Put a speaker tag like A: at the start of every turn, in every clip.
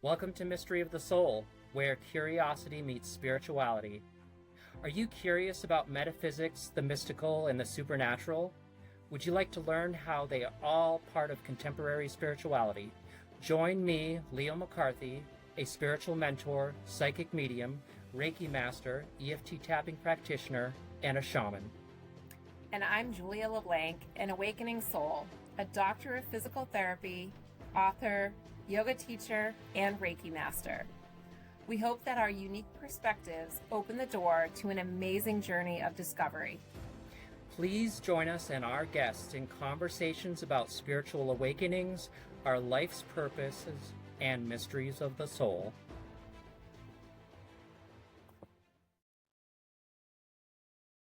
A: Welcome to Mystery of the Soul, where curiosity meets spirituality. Are you curious about metaphysics, the mystical, and the supernatural? Would you like to learn how they are all part of contemporary spirituality? Join me, Leo McCarthy, a spiritual mentor, psychic medium, Reiki Master, EFT tapping practitioner, and a shaman.
B: And I'm Julia LeBlanc, an awakening soul, a doctor of physical therapy, author, yoga teacher, and Reiki master. We hope that our unique perspectives open the door to an amazing journey of discovery.
A: Please join us and our guests in conversations about spiritual awakenings, our life's purposes, and mysteries of the soul.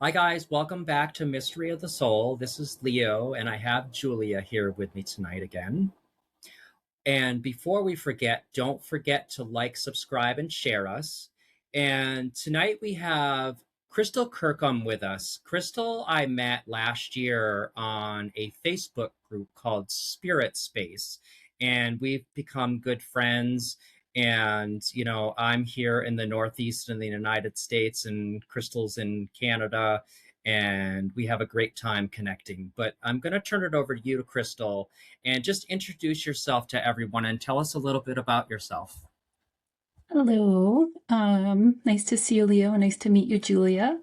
A: Hi guys, welcome back to Mystery of the Soul. This is Leo, and I have Julia here with me tonight again. And before we forget, don't forget to like, subscribe, and share us. And tonight we have Crystal Kirkham with us. Crystal, I met last year on a Facebook group called Spirit Space, and we've become good friends. And, you know, I'm here in the Northeast in the United States, and Crystal's in Canada, and we have a great time connecting. But I'm going to turn it over to you, to Crystal, and just introduce yourself to everyone and tell us a little bit about yourself.
C: Hello. Nice to see you, Leo. Nice to meet you, Julia.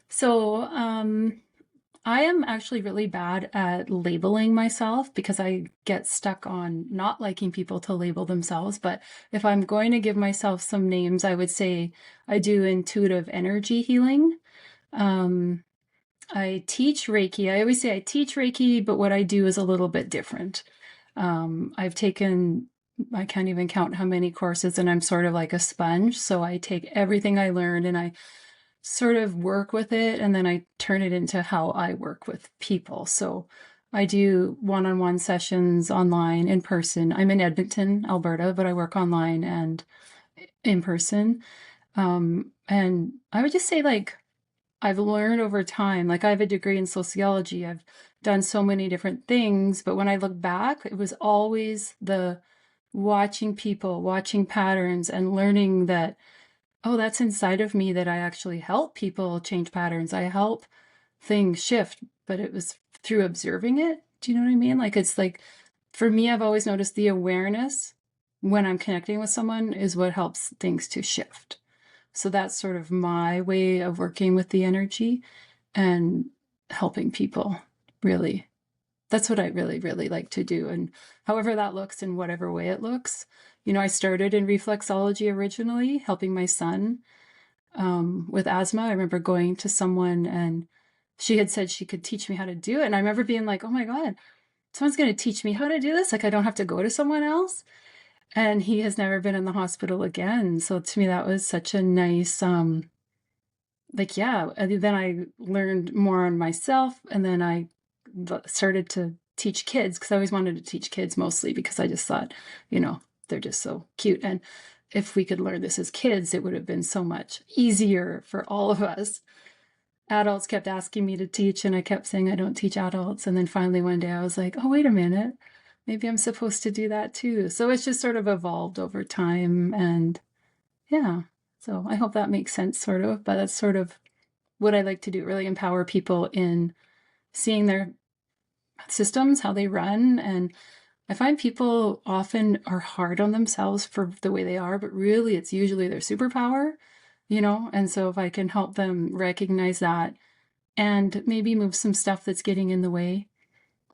C: So, I am actually really bad at labeling myself because I get stuck on not liking people to label themselves. But if I'm going to give myself some names, I would say I do intuitive energy healing. I teach Reiki. I always say I teach Reiki, but what I do is a little bit different. I've taken, I can't even count how many courses, and I'm sort of like a sponge. So I take everything I learned and I sort of work with it, and then I turn it into how I work with people. So I do one-on-one sessions online, in person. I'm in Edmonton, Alberta, but I work online and in person. And I would just say, like, I've learned over time, like I have a degree in sociology. I've done so many different things, but when I look back, it was always the watching people, watching patterns, and learning that, oh, that's inside of me, that I actually help people change patterns. I help things shift, but it was through observing it. Do you know what I mean? Like, it's like, for me, I've always noticed the awareness when I'm connecting with someone is what helps things to shift. So that's sort of my way of working with the energy and helping people, really. That's what I really, really like to do. And however that looks, in whatever way it looks. You know, I started in reflexology originally, helping my son with asthma. I remember going to someone and she had said she could teach me how to do it. And I remember being like, oh my God, someone's going to teach me how to do this. Like, I don't have to go to someone else. And he has never been in the hospital again. So to me, that was such a nice, like, yeah. And then I learned more on myself. And then I started to teach kids, because I always wanted to teach kids, mostly because I just thought, you know, they're just so cute. And if we could learn this as kids, it would have been so much easier for all of us. Adults kept asking me to teach, and I kept saying I don't teach adults. And then finally one day I was like, oh, wait a minute. Maybe I'm supposed to do that too. So it's just sort of evolved over time. And yeah, so I hope that makes sense, sort of. But that's sort of what I like to do, really empower people in seeing their systems, how they run. And I find people often are hard on themselves for the way they are, but really it's usually their superpower, you know? And so if I can help them recognize that and maybe move some stuff that's getting in the way,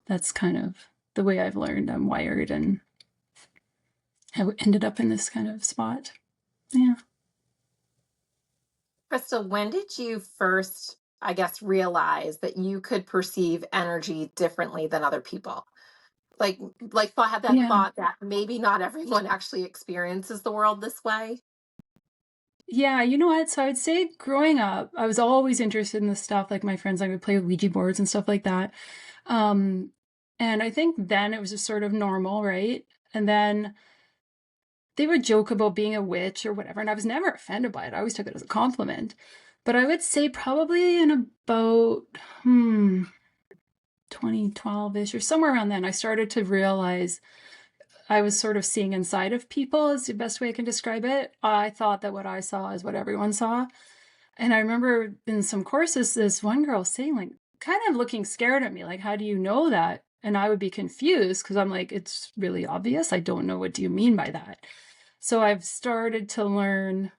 C: that's kind of the way I've learned I'm wired and I ended up in this kind of spot. Yeah.
B: Crystal, when did you first, I guess, realize that you could perceive energy differently than other people? Like had that
C: Yeah.
B: thought that maybe not everyone actually experiences the world this way?
C: Yeah, you know what? So I would say growing up, I was always interested in this stuff. Like my friends, I would play with Ouija boards and stuff like that. Um, and I think then it was just sort of normal, right? And then they would joke about being a witch or whatever, and I was never offended by it. I always took it as a compliment. But I would say probably in about 2012-ish or somewhere around then, I started to realize I was sort of seeing inside of people is the best way I can describe it. I thought that what I saw is what everyone saw. And I remember in some courses, this one girl saying, like, kind of looking scared at me, like, how do you know that? And I would be confused because I'm like, it's really obvious. I don't know. What do you mean by that? So I've started to learn.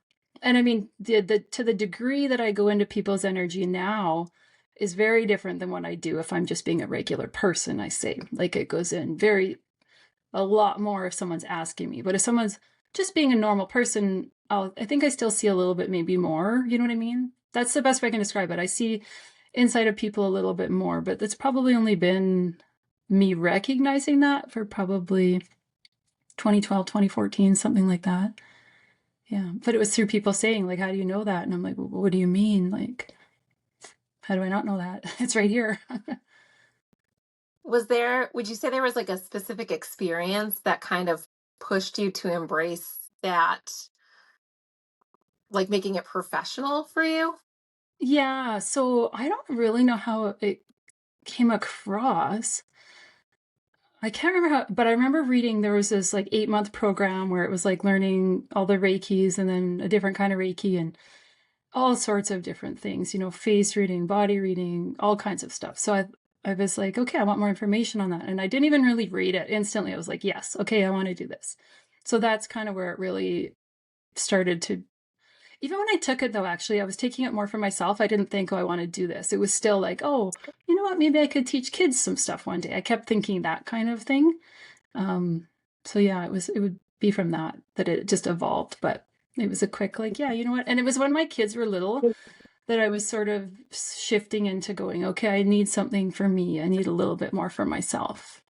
C: And I mean, to the degree that I go into people's energy now is very different than what I do if I'm just being a regular person, I say. Like, it goes in a lot more if someone's asking me. But if someone's just being a normal person, I think I still see a little bit, maybe more. You know what I mean? That's the best way I can describe it. I see inside of people a little bit more, but it's probably only been me recognizing that for probably 2012, 2014, something like that. Yeah. But it was through people saying, like, how do you know that? And I'm like, well, what do you mean? Like, how do I not know that? It's right here.
B: Would you say there was like a specific experience that kind of pushed you to embrace that, like making it professional for you?
C: Yeah. So I don't really know how it came across. I can't remember how, but I remember reading there was this like 8-month program where it was like learning all the Reikis and then a different kind of Reiki and all sorts of different things, face reading, body reading, all kinds of stuff. So I was like, okay, I want more information on that. And I didn't even really read it instantly. I was like, yes, okay, I want to do this. So that's kind of where it really started to. Even when I took it, though, actually, I was taking it more for myself. I didn't think, oh, I want to do this. It was still like, oh, you know what? Maybe I could teach kids some stuff one day. I kept thinking that kind of thing. So yeah, it would be from that it just evolved. But it was a quick, like, yeah, you know what? And it was when my kids were little that I was sort of shifting into going, okay, I need something for me. I need a little bit more for myself.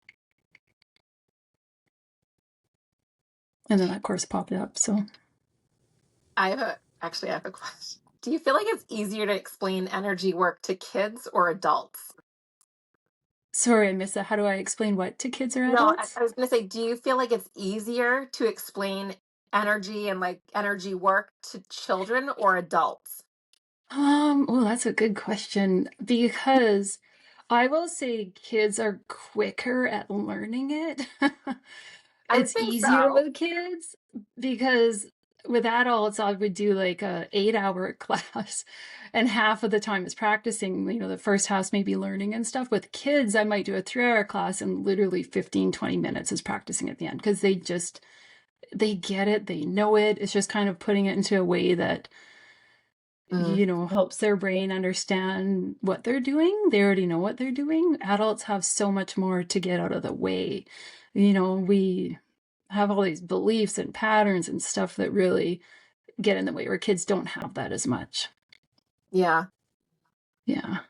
C: And then that course popped up. So
B: I have a question. Do you feel like it's easier to explain energy work to kids or adults?
C: sorry, I missed that. How do I explain what to kids or
B: No,
C: adults?
B: I was going to say, do you feel like it's easier to explain energy and like energy work to children or adults?
C: Oh, that's a good question because I will say kids are quicker at learning it.
B: I would
C: It's
B: think
C: easier
B: so.
C: with kids because with adults, I would do like a 8-hour class and half of the time is practicing, the first half's maybe learning and stuff. With kids, I might do a 3-hour class and literally 15, 20 minutes is practicing at the end because they get it, they know it. It's just kind of putting it into a way that
B: Mm,
C: helps their brain understand what they're doing. They already know what they're doing. Adults have so much more to get out of the way. We have all these beliefs and patterns and stuff that really get in the way, where kids don't have that as much.
B: yeah.
C: Yeah.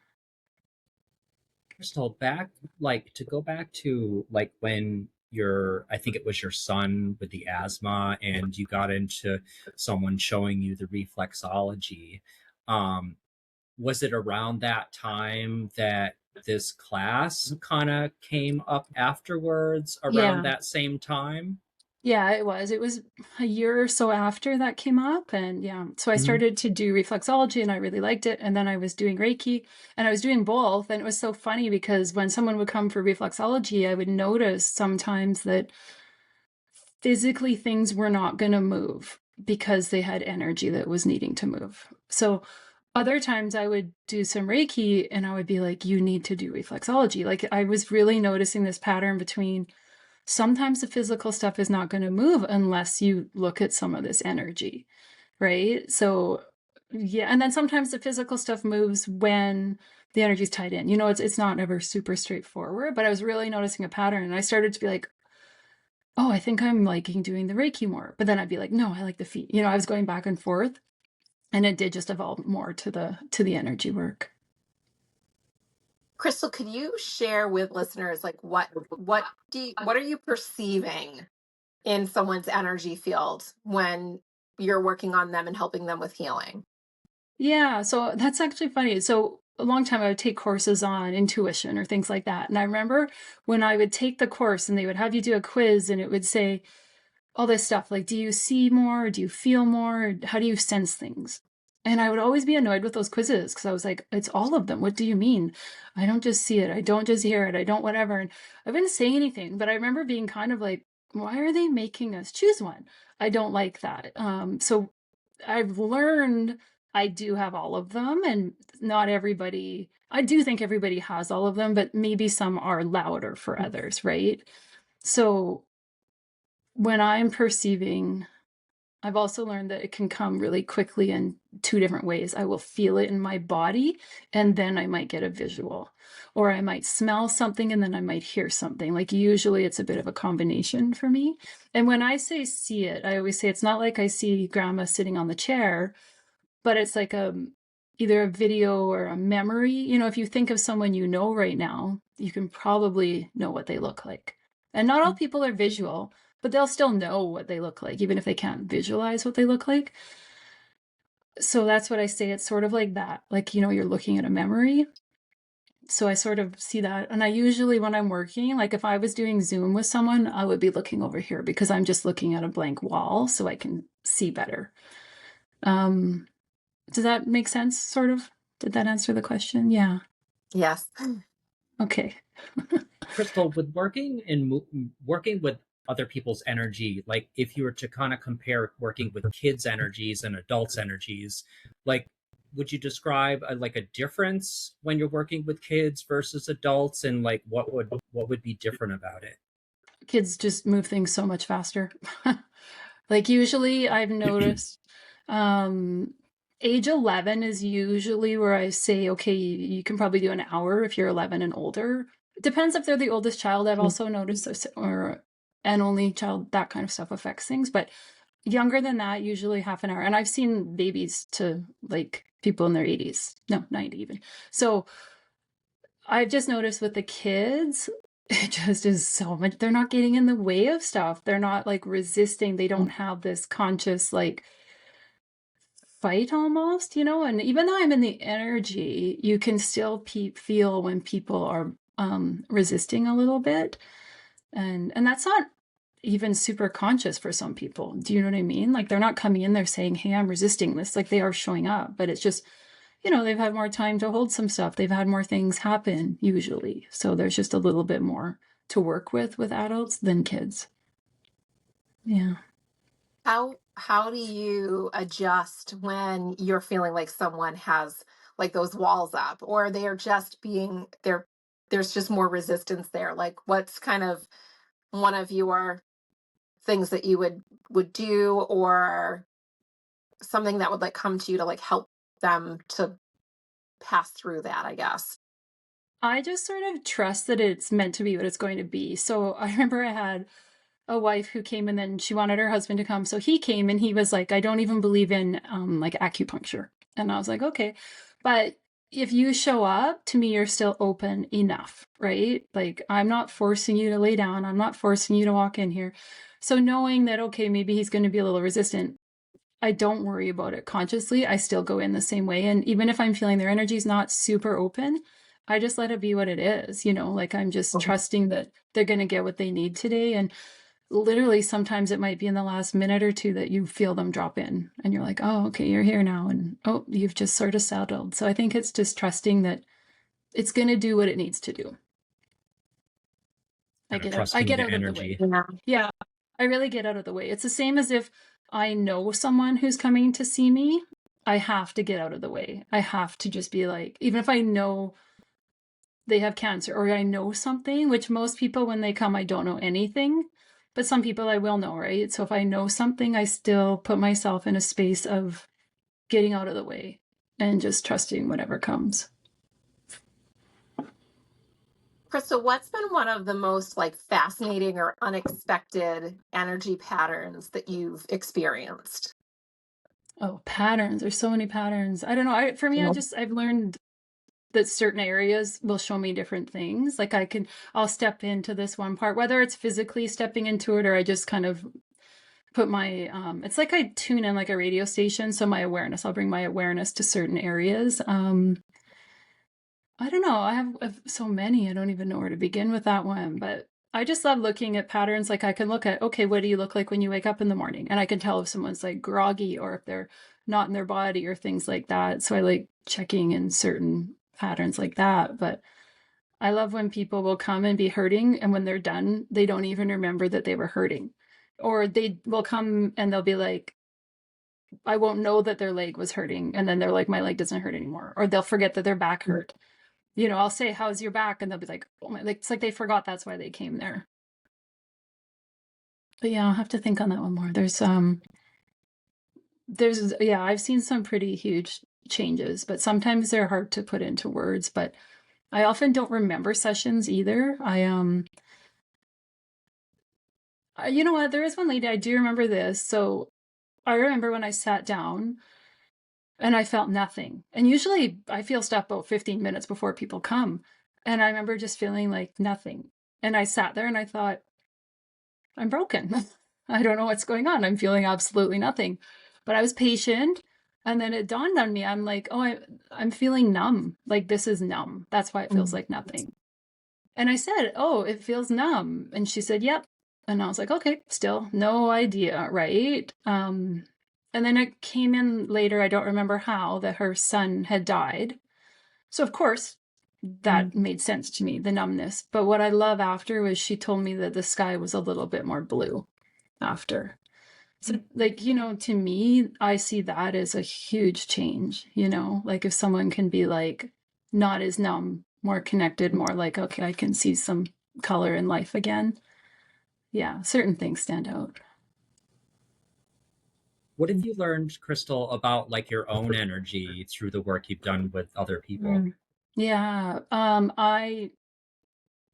A: Crystal, to go back to like when I think it was your son with the asthma and you got into someone showing you the reflexology. Um, was it around that time that this class kind of came up afterwards around
C: Yeah.
A: that same time?
C: Yeah, it was. It was a year or so after that came up. And yeah, so I
A: Mhm.
C: started to do reflexology and I really liked it. And then I was doing Reiki and I was doing both. And it was so funny because when someone would come for reflexology, I would notice sometimes that physically things were not going to move because they had energy that was needing to move. So other times I would do some Reiki and I would be like, you need to do reflexology. Like I was really noticing this pattern between sometimes the physical stuff is not going to move unless you look at some of this energy, right? So yeah, and then sometimes the physical stuff moves when the energy's tied in. It's not ever super straightforward, but I was really noticing a pattern and I started to be like, oh, I think I'm liking doing the Reiki more. But then I'd be like, no, I like the feet. I was going back and forth and it did just evolve more to the energy work.
B: Crystal, could you share with listeners like what are you perceiving in someone's energy field when you're working on them and helping them with healing?
C: Yeah, so that's actually funny. So a long time I would take courses on intuition or things like that. And I remember when I would take the course and they would have you do a quiz and it would say all this stuff like, do you see more? Do you feel more? How do you sense things? And I would always be annoyed with those quizzes because I was like, it's all of them. What do you mean? I don't just see it. I don't just hear it. I don't whatever. And I wouldn't say anything, but I remember being kind of like, why are they making us choose one? I don't like that. So I've learned I do have all of them, and not everybody, I do think everybody has all of them, but maybe some are louder for others, right? So when I'm perceiving, I've also learned that it can come really quickly in two different ways. I will feel it in my body, and then I might get a visual, or I might smell something and then I might hear something. Like usually it's a bit of a combination for me. And when I say see it, I always say it's not like I see grandma sitting on the chair, but it's like either a video or a memory. You know, if you think of someone you know right now, you can probably know what they look like. And not all people are visual, but they'll still know what they look like, even if they can't visualize what they look like. So that's what I say. It's sort of like that. Like, you know, you're looking at a memory. So I sort of see that. And I usually, when I'm working, like if I was doing Zoom with someone, I would be looking over here because I'm just looking at a blank wall so I can see better. Does that make sense, sort of? Did that answer the question? Yeah.
B: Yes.
C: Okay.
A: Crystal, with working with other people's energy, like if you were to kind of compare working with kids' energies and adults' energies, like would you describe like a difference when you're working with kids versus adults, and like what would be different about it?
C: Kids just move things so much faster. Like usually I've noticed age 11 is usually where I say, okay, you can probably do an hour if you're 11 and older. It depends if they're the oldest child. I've also noticed, or an only child, that kind of stuff affects things. But younger than that, usually half an hour. And I've seen babies to like people in their 80s, no, 90 even. So I've just noticed with the kids, it just is so much. They're not getting in the way of stuff. They're not like resisting. They don't have this conscious like fight almost, you know? And even though I'm in the energy, you can still feel when people are resisting a little bit. And that's not even super conscious for some people. Do you know what I mean? Like they're not coming in there saying, hey, I'm resisting this. Like they are showing up, but it's just, you know, they've had more time to hold some stuff. They've had more things happen usually. So there's just a little bit more to work with adults than kids. Yeah.
B: How do you adjust when you're feeling like someone has like those walls up, or they are just being there, there's just more resistance there? Like what's kind of one of your things that you would do, or something that would like come to you to like help them to pass through that, I guess?
C: I just sort of trust that it's meant to be what it's going to be. So I remember I had a wife who came and then she wanted her husband to come. So he came and he was like, I don't even believe in like acupuncture. And I was like, okay. But if you show up, to me, you're still open enough, right? Like I'm not forcing you to lay down. I'm not forcing you to walk in here. So knowing that, okay, maybe he's going to be a little resistant, I don't worry about it consciously. I still go in the same way. And even if I'm feeling their energy is not super open, I just let it be what it is, you know, like I'm just trusting that they're going to get what they need today. And literally sometimes it might be in the last minute or two that you feel them drop in and you're like, oh, okay, you're here now. And oh, you've just sort of settled. So I think it's just trusting that it's going to do what it needs to do. I
A: Kind of
C: get out of the
A: energy.
C: way. Yeah, I really get out of the way. It's the same as if I know someone who's coming to see me, I have to get out of the way. I have to just be like, even if I know they have cancer or I know something, which most people, when they come, I don't know anything, but some people I will know, right? So if I know something, I still put myself in a space of getting out of the way and just trusting whatever comes.
B: Crystal, what's been one of the most like fascinating or unexpected energy patterns that you've experienced?
C: Oh, patterns. There's so many patterns. I don't know. For me, I've learned that certain areas will show me different things. Like I'll step into this one part, whether it's physically stepping into it or I just kind of put my, it's like I tune in like a radio station. So my awareness, I'll bring my awareness to certain areas. I don't know. I have so many. I don't even know where to begin with that one, but I just love looking at patterns. Like I can look at, okay, what do you look like when you wake up in the morning? And I can tell if someone's like groggy or if they're not in their body or things like that. So I like checking in certain patterns like that. But I love when people will come and be hurting, and when they're done, they don't even remember that they were hurting. Or they will come and they'll be like, I won't know that their leg was hurting. And then they're like, my leg doesn't hurt anymore. Or they'll forget that their back hurt. You know, I'll say, how's your back? And they'll be like, oh my, like, it's like they forgot that's why they came there. But yeah, I'll have to think on that one more. Yeah, I've seen some pretty huge changes, but sometimes they're hard to put into words. But I often don't remember sessions either. You know what? There is one lady, I do remember this. So I remember when I sat down and I felt nothing. And usually I feel stuff about 15 minutes before people come. And I remember just feeling like nothing. And I sat there and I thought, I'm broken. I don't know what's going on. I'm feeling absolutely nothing. But I was patient. And then it dawned on me. I'm like, oh, I'm feeling numb. Like, this is numb. That's why it feels like nothing. And I said, oh, it feels numb. And she said, yep. And I was like, okay, still no idea, right? And then it came in later, I don't remember how, that her son had died. So, of course, that made sense to me, the numbness. But what I love after was she told me that the sky was a little bit more blue after. So, like, you know, to me, I see that as a huge change, you know, like if someone can be like not as numb, more connected, more like, okay, I can see some color in life again. Yeah, certain things stand out.
A: What have you learned, Crystal, about like your own energy through the work you've done with other people?
C: Yeah, I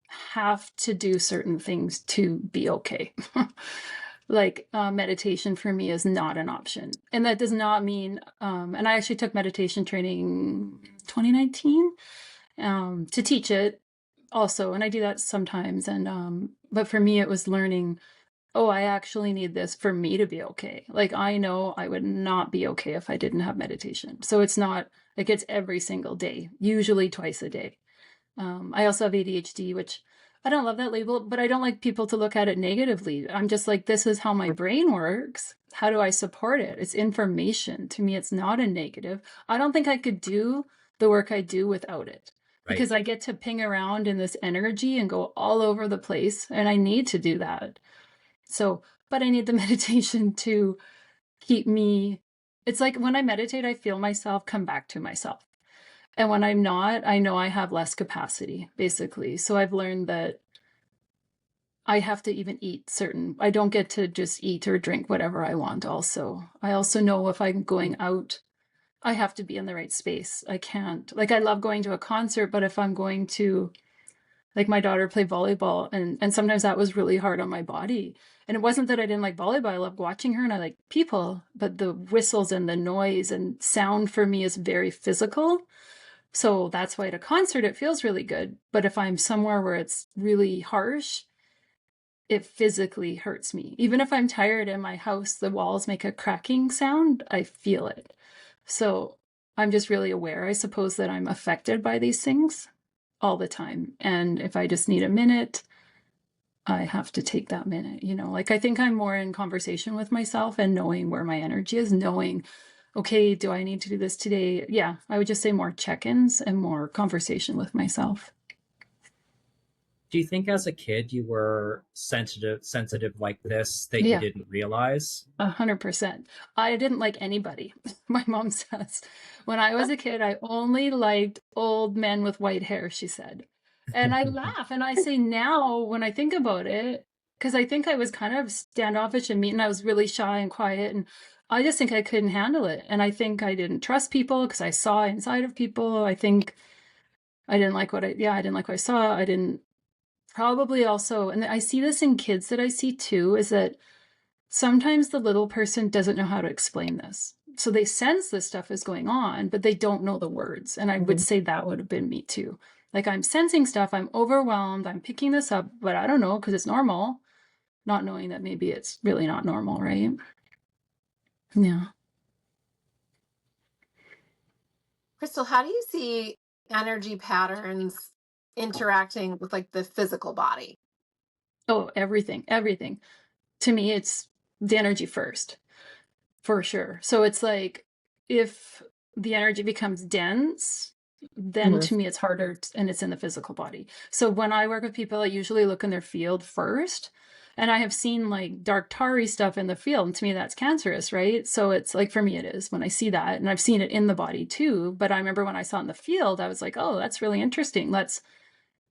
C: have to do certain things to be okay. Like meditation for me is not an option. And that does not mean, and I actually took meditation training 2019 to teach it also. And I do that sometimes. And, but for me, it was learning, oh, I actually need this for me to be okay. Like I know I would not be okay if I didn't have meditation. So it's not like it's every single day, usually twice a day. I also have ADHD, which I don't love that label, but I don't like people to look at it negatively. I'm just like, this is how my brain works. How do I support it? It's information. To me, it's not a negative. I don't think I could do the work I do without it because I get to ping around in this energy and go all over the place. And I need to do that. So, but I need the meditation to keep me. It's like when I meditate, I feel myself come back to myself. And when I'm not, I know I have less capacity, basically. So I've learned that I have to even eat I don't get to just eat or drink whatever I want also. I also know if I'm going out, I have to be in the right space. I can't, like, I love going to a concert, but if I'm going to, like, my daughter played volleyball, and sometimes that was really hard on my body. And it wasn't that I didn't like volleyball. I loved watching her and I like people, but the whistles and the noise and sound for me is very physical. So that's why at a concert, it feels really good. But if I'm somewhere where it's really harsh, it physically hurts me. Even if I'm tired in my house, the walls make a cracking sound, I feel it. So I'm just really aware, I suppose, that I'm affected by these things all the time. And if I just need a minute, I have to take that minute, you know, like I think I'm more in conversation with myself and knowing where my energy is, knowing, okay, do I need to do this today? Yeah, I would just say more check-ins and more conversation with myself.
A: Do you think as a kid you were sensitive like this that you didn't realize?
C: 100%. I didn't like anybody. My mom says, when I was a kid, I only liked old men with white hair, she said. And I laugh and I say now, when I think about it, because I think I was kind of standoffish and mean, and I was really shy and quiet. And I just think I couldn't handle it. And I think I didn't trust people because I saw inside of people. I think I didn't like I didn't like what I saw. I didn't probably also, and I see this in kids that I see too, is that sometimes the little person doesn't know how to explain this. So they sense this stuff is going on, but they don't know the words. And I would say that would have been me too. Like I'm sensing stuff, I'm overwhelmed, I'm picking this up, but I don't know because it's normal, not knowing that maybe it's really not normal, right? Yeah.
B: Crystal, how do you see energy patterns interacting with like the physical body?
C: Oh, everything, everything. To me, it's the energy first, for sure. So it's like if the energy becomes dense, then to me it's harder and it's in the physical body. So when I work with people, I usually look in their field first. And I have seen like dark tarry stuff in the field, and to me that's cancerous, right? So it's like, for me it is when I see that, and I've seen it in the body too. But I remember when I saw it in the field, I was like, oh, that's really interesting. Let's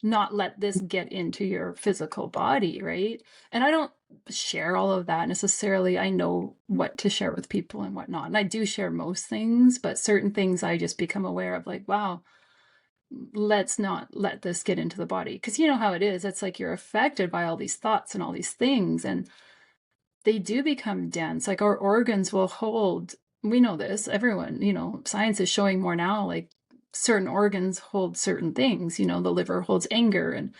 C: not let this get into your physical body, right? And I don't share all of that necessarily. I know what to share with people and whatnot. And I do share most things, but certain things I just become aware of, like, wow, let's not let this get into the body. Because you know how it is. It's like you're affected by all these thoughts and all these things, and they do become dense. Like our organs will hold, we know this, everyone, science is showing more now, like certain organs hold certain things. The liver holds anger. And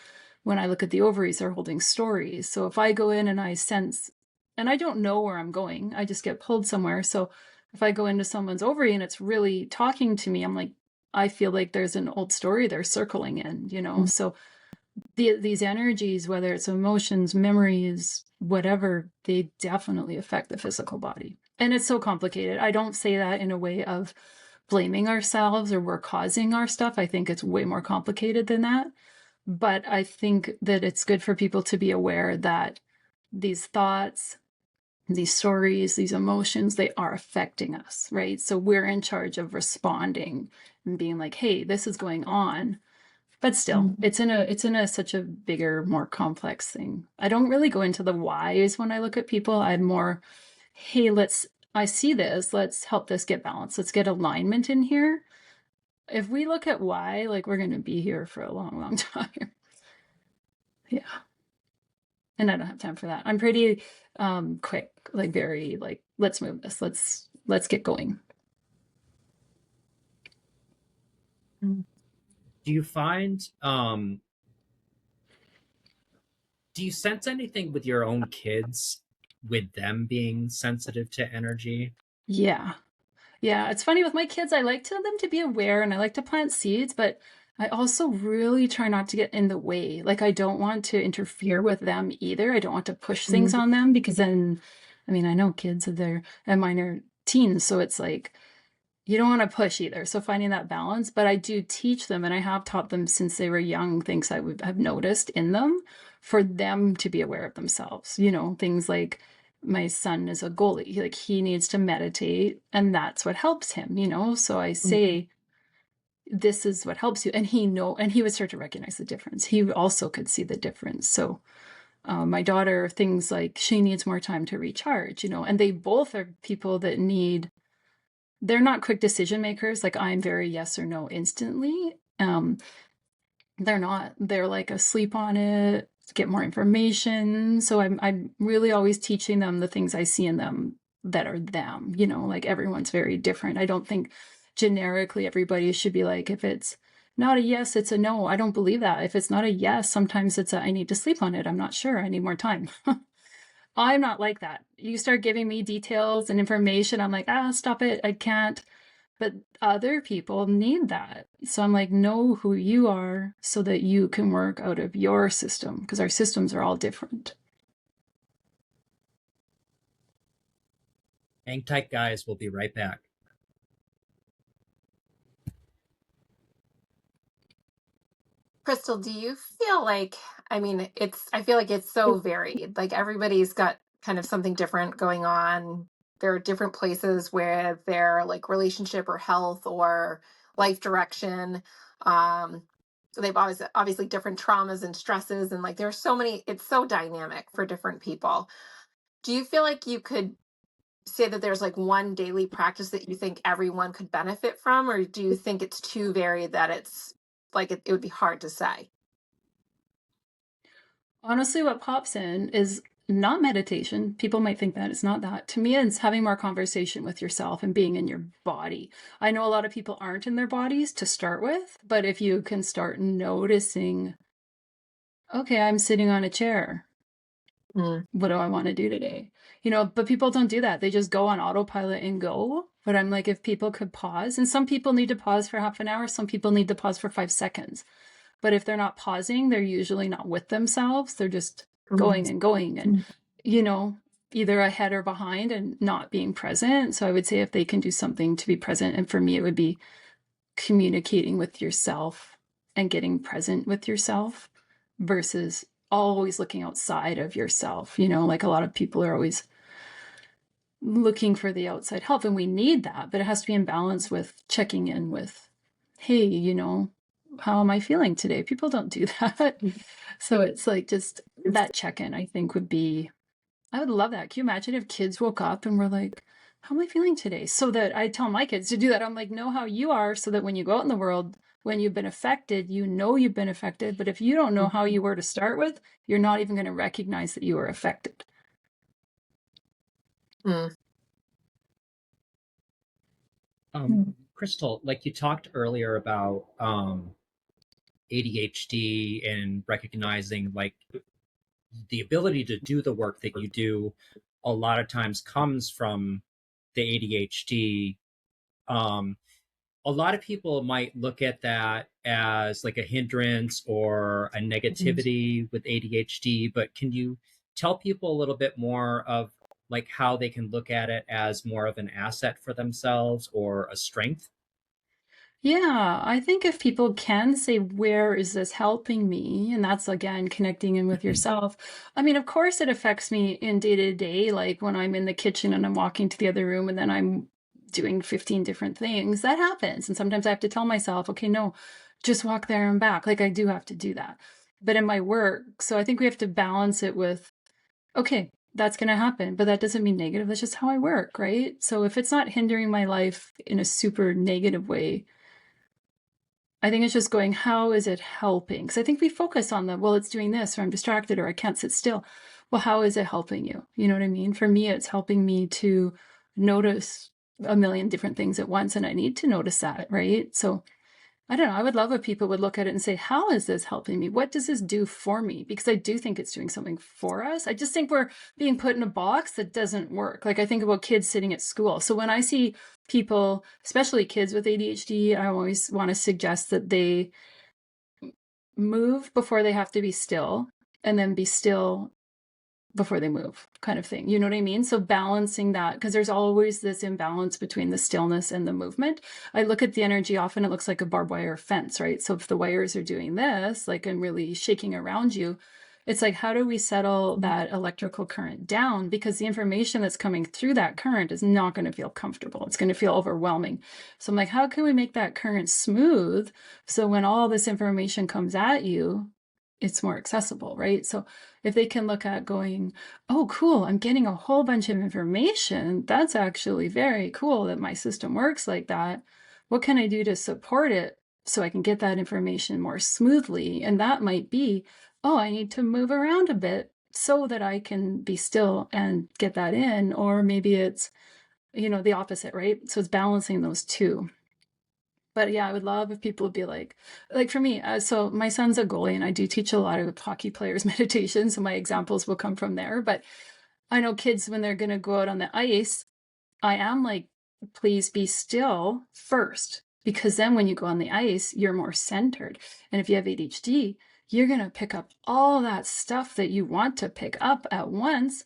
C: when I look at the ovaries, they're holding stories. So if I go in and I sense, and I don't know where I'm going, I just get pulled somewhere. So if I go into someone's ovary and it's really talking to me, I'm like, I feel like there's an old story they're circling in. So these energies, whether it's emotions, memories, whatever, they definitely affect the physical body. And it's so complicated. I don't say that in a way of blaming ourselves or we're causing our stuff. I think it's way more complicated than that. But I think that it's good for people to be aware that these thoughts, these stories, these emotions, they are affecting us, right? So we're in charge of responding and being like, hey, this is going on. But still, it's in a such a bigger, more complex thing. I don't really go into the whys when I look at people. I'm more, hey, I see this, let's help this get balanced. Let's get alignment in here. If we look at why, like, we're going to be here for a long, long time. Yeah. And I don't have time for that. I'm pretty quick, like very like, let's move this. Let's get going.
A: Do you find do you sense anything with your own kids, with them being sensitive to energy?
C: Yeah. Yeah, it's funny with my kids, I like them to be aware and I like to plant seeds, but I also really try not to get in the way. Like, I don't want to interfere with them either. I don't want to push things on them, because then, I mean, I know kids and mine are teens, so it's like, you don't want to push either. So finding that balance, but I do teach them, and I have taught them since they were young, things I would have noticed in them for them to be aware of themselves. Things like, my son is a goalie, like he needs to meditate, and that's what helps him. So I say, this is what helps you, and he would start to recognize the difference. He also could see the difference. So my daughter, things like, she needs more time to recharge, and they both are people that they're not quick decision makers. Like, I'm very yes or no instantly. They're not. They're like asleep on it, get more information. So I'm really always teaching them the things I see in them that are them. Like, everyone's very different. I don't think generically everybody should be like, if it's not a yes, it's a no. I don't believe that. If it's not a yes, sometimes it's I need to sleep on it. I'm not sure. I need more time. I'm not like that. You start giving me details and information, I'm like, stop it. I can't. But other people need that. So I'm like, know who you are so that you can work out of your system, because our systems are all different.
A: Hang tight, guys. We'll be right back.
B: Crystal, do you feel like, I feel like it's so varied. Like, everybody's got kind of something different going on. There are different places where their like relationship or health or life direction. So they've obviously different traumas and stresses, and like there's so many, it's so dynamic for different people. Do you feel like you could say that there's like one daily practice that you think everyone could benefit from, or do you think it's too varied that it's like it would be hard to say?
C: Honestly, what pops in is not meditation. People might think that it's not that. To me, it's having more conversation with yourself and being in your body. I know a lot of people aren't in their bodies to start with, but if you can start noticing, okay, I'm sitting on a chair. What do I want to do today? But people don't do that. They just go on autopilot and go. But I'm like, if people could pause, and some people need to pause for half an hour, some people need to pause for 5 seconds. But if they're not pausing, they're usually not with themselves. They're just going and going and, either ahead or behind and not being present. So I would say if they can do something to be present, and for me, it would be communicating with yourself and getting present with yourself versus always looking outside of yourself. Like a lot of people are always looking for the outside help, and we need that, but it has to be in balance with checking in with, hey, how am I feeling today? People don't do that. So it's like just that check-in, I think I would love that. Can you imagine if kids woke up and were like, how am I feeling today? So that I tell my kids to do that. I'm like, know how you are, so that when you go out in the world, when you've been affected, you've been affected. But if you don't know how you were to start with, you're not even going to recognize that you were affected.
A: Crystal, like you talked earlier about ADHD and recognizing like the ability to do the work that you do a lot of times comes from the ADHD. A lot of people might look at that as like a hindrance or a negativity with ADHD, but can you tell people a little bit more of like how they can look at it as more of an asset for themselves or a strength?
C: Yeah, I think if people can say, where is this helping me? And that's again connecting in with yourself. I mean, of course, it affects me in day to day, like when I'm in the kitchen and I'm walking to the other room and then I'm doing 15 different things. That happens. And sometimes I have to tell myself, okay, no, just walk there and back. Like I do have to do that. But in my work, so I think we have to balance it with, okay, that's going to happen, but that doesn't mean negative. That's just how I work, right? So if it's not hindering my life in a super negative way, I think it's just going, how is it helping? Because I think we focus on well, it's doing this, or I'm distracted, or I can't sit still. Well, how is it helping you? You know what I mean? For me, it's helping me to notice a million different things at once, and I need to notice that, right? So I don't know. I would love if people would look at it and say, how is this helping me? What does this do for me? Because I do think it's doing something for us. I just think we're being put in a box that doesn't work. Like I think about kids sitting at school. So when I see people, especially kids with ADHD, I always want to suggest that they move before they have to be still, and then be still before they move, kind of thing. You know what I mean? So balancing that, because there's always this imbalance between the stillness and the movement. I look at the energy, often it looks like a barbed wire fence, right? So if the wires are doing this, like, and really shaking around you, it's like, how do we settle that electrical current down? Because the information that's coming through that current is not going to feel comfortable. It's going to feel overwhelming. So I'm like, how can we make that current smooth so when all this information comes at you, it's more accessible, right? So if they can look at going, oh, cool, I'm getting a whole bunch of information. That's actually very cool that my system works like that. What can I do to support it so I can get that information more smoothly? And that might be, oh, I need to move around a bit so that I can be still and get that in. Or maybe it's, the opposite, right? So it's balancing those two. But yeah, I would love if people would be like for me, so my son's a goalie and I do teach a lot of hockey players meditation. So my examples will come from there. But I know kids, when they're going to go out on the ice, I am like, please be still first, because then when you go on the ice, you're more centered. And if you have ADHD, you're going to pick up all that stuff that you want to pick up at once,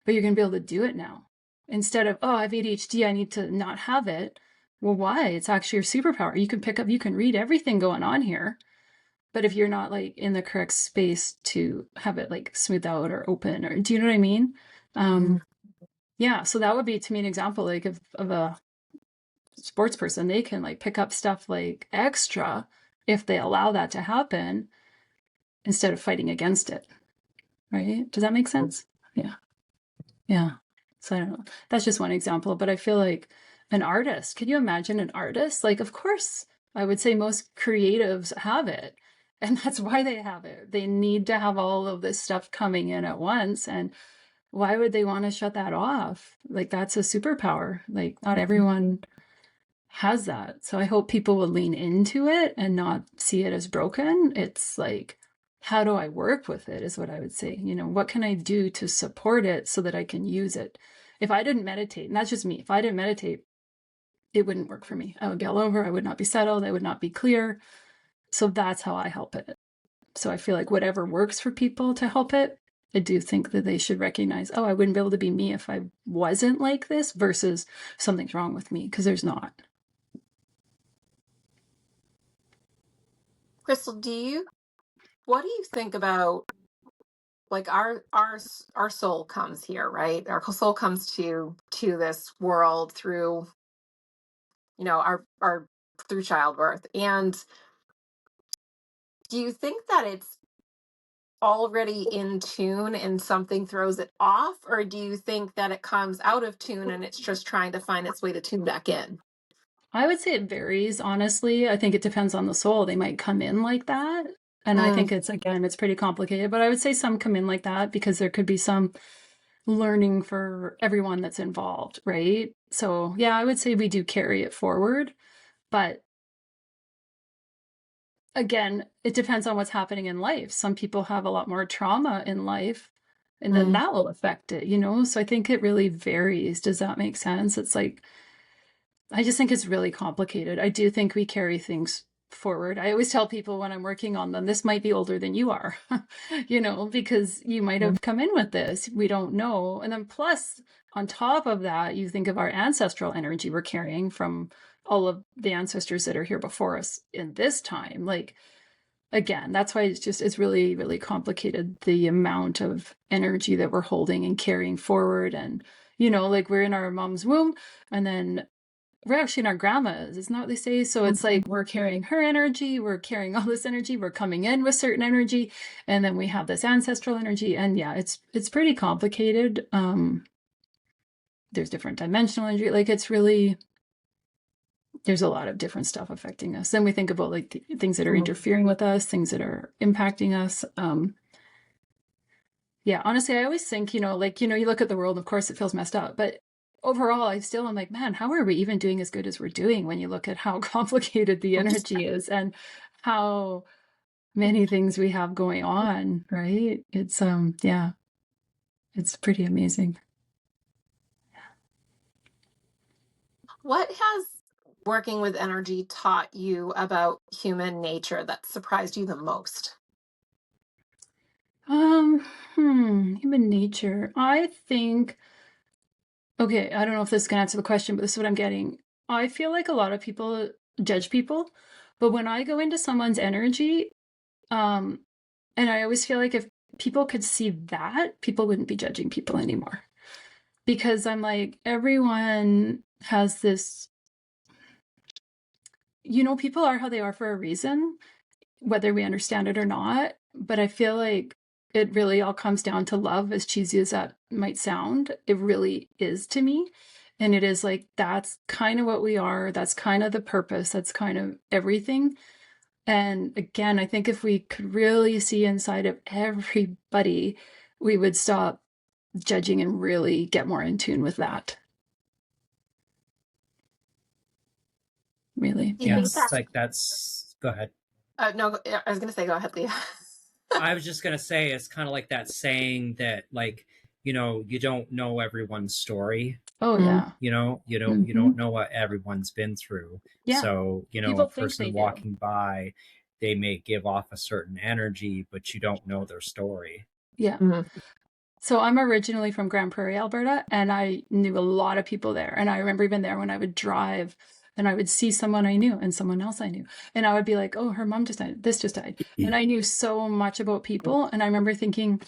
C: but you're going to be able to do it now. Instead of, oh, I have ADHD, I need to not have it. Well, why? It's actually your superpower. You can pick up, you can read everything going on here. But if you're not like in the correct space to have it like smooth out or open, or do you know what I mean? Yeah. So that would be to me an example like of a sports person. They can like pick up stuff like extra if they allow that to happen instead of fighting against it. Right? Does that make sense? Yeah. Yeah. So I don't know. That's just one example, but I feel like an artist, can you imagine an artist? Like, of course, I would say most creatives have it. And that's why they have it. They need to have all of this stuff coming in at once. And why would they want to shut that off? Like, that's a superpower. Like, not everyone has that. So I hope people will lean into it and not see it as broken. It's like, how do I work with it is what I would say. What can I do to support it so that I can use it? If I didn't meditate, and that's just me, if I didn't meditate, it wouldn't work for me. I would be all over. I would not be settled. I would not be clear. So that's how I help it. So I feel like whatever works for people to help it, I do think that they should recognize, oh, I wouldn't be able to be me if I wasn't like this versus something's wrong with me, because there's not.
B: Crystal, what do you think about, like, our soul comes here, right? Our soul comes to this world through, our through childbirth. And do you think that it's already in tune and something throws it off, or do you think that it comes out of tune and it's just trying to find its way to tune back in?
C: I would say it varies, honestly. I think it depends on the soul. They might come in like that. And I think it's pretty complicated, but I would say some come in like that because there could be some learning for everyone that's involved, right? So, yeah, I would say we do carry it forward, but again, it depends on what's happening in life. Some people have a lot more trauma in life, and then that will affect it, So I think it really varies. Does that make sense? It's like, I just think it's really complicated. I do think we carry things forward. I always tell people when I'm working on them, this might be older than you are, because you might have come in with this. We don't know. And then plus, on top of that, you think of our ancestral energy we're carrying from all of the ancestors that are here before us in this time. Like, again, that's why it's really, really complicated, the amount of energy that we're holding and carrying forward. And, like we're in our mom's womb and then we're actually in our grandma's, isn't that what they say? So it's like we're carrying her energy, we're carrying all this energy, we're coming in with certain energy, and then we have this ancestral energy. And yeah, it's pretty complicated. There's different dimensional energy. Like there's a lot of different stuff affecting us. Then we think about like the things that are interfering with us, things that are impacting us. Yeah, honestly, I always think, you look at the world, of course it feels messed up, but overall, I'm like, man, how are we even doing as good as we're doing when you look at how complicated the energy is and how many things we have going on, right? It's, yeah, it's pretty amazing.
B: What has working with energy taught you about human nature that surprised you the most?
C: Human nature. I think, okay, I don't know if this can answer the question, but this is what I'm getting. I feel like a lot of people judge people, but when I go into someone's energy, and I always feel like if people could see that, people wouldn't be judging people anymore. Because I'm like, everyone has this, people are how they are for a reason, whether we understand it or not. But I feel like it really all comes down to love, as cheesy as that might sound. It really is to me. And it is like, that's kind of what we are. That's kind of the purpose. That's kind of everything. And again, I think if we could really see inside of everybody, we would stop judging and really get more in tune with that. Really.
A: Yes, go ahead.
B: No, I was going to say, go ahead, Leah.
A: I was just going to say, it's kind of like that saying that, like, you don't know everyone's story.
C: Oh, yeah.
A: You don't know what everyone's been through.
C: Yeah.
A: So,
C: People
A: a person walking by, they may give off a certain energy, but you don't know their story.
C: Yeah. So I'm originally from Grand Prairie, Alberta, and I knew a lot of people there. And I remember even there when I would drive and I would see someone I knew and someone else I knew. And I would be like, oh, her mom just died. This just died. And I knew so much about people. And I remember thinking,